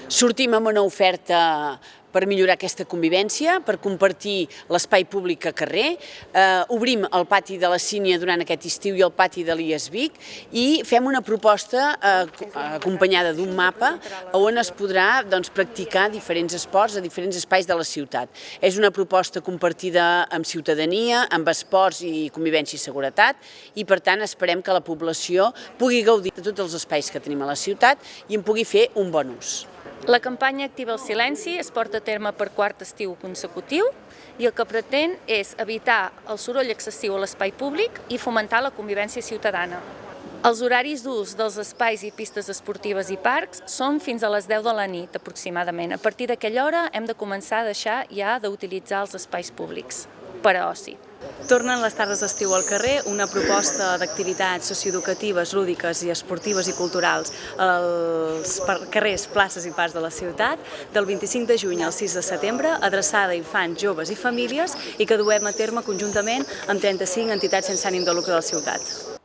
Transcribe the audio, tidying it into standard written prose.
Sortim amb una oferta per millorar aquesta convivència, per compartir l'espai públic a carrer. Obrim el pati de la Sínia durant aquest estiu i el pati de l'IES Vic i fem una proposta acompanyada d'un mapa on es podrà practicar diferents esports a diferents espais de la ciutat. És una proposta compartida amb ciutadania, amb esports i convivència i seguretat i per tant esperem que la població pugui gaudir de tots els espais que tenim a la ciutat i en pugui fer un bon ús. La campanya Activa el Silenci es porta a terme per quart estiu consecutiu i el que pretén és evitar el soroll excessiu a l'espai públic i fomentar la convivència ciutadana. Els horaris d'ús dels espais i pistes esportives i parcs són fins a les 10 de la nit aproximadament. A partir d'aquella hora hem de començar a deixar ja d'utilitzar els espais públics per a oci. Tornen les tardes d'estiu al carrer, una proposta d'activitats socioeducatives, lúdiques i esportives i culturals als carrers, places i parcs de la ciutat, del 25 de juny al 6 de setembre, adreçada a infants, joves i famílies i que duem a terme conjuntament amb 35 entitats sense ànim de lucre de la ciutat.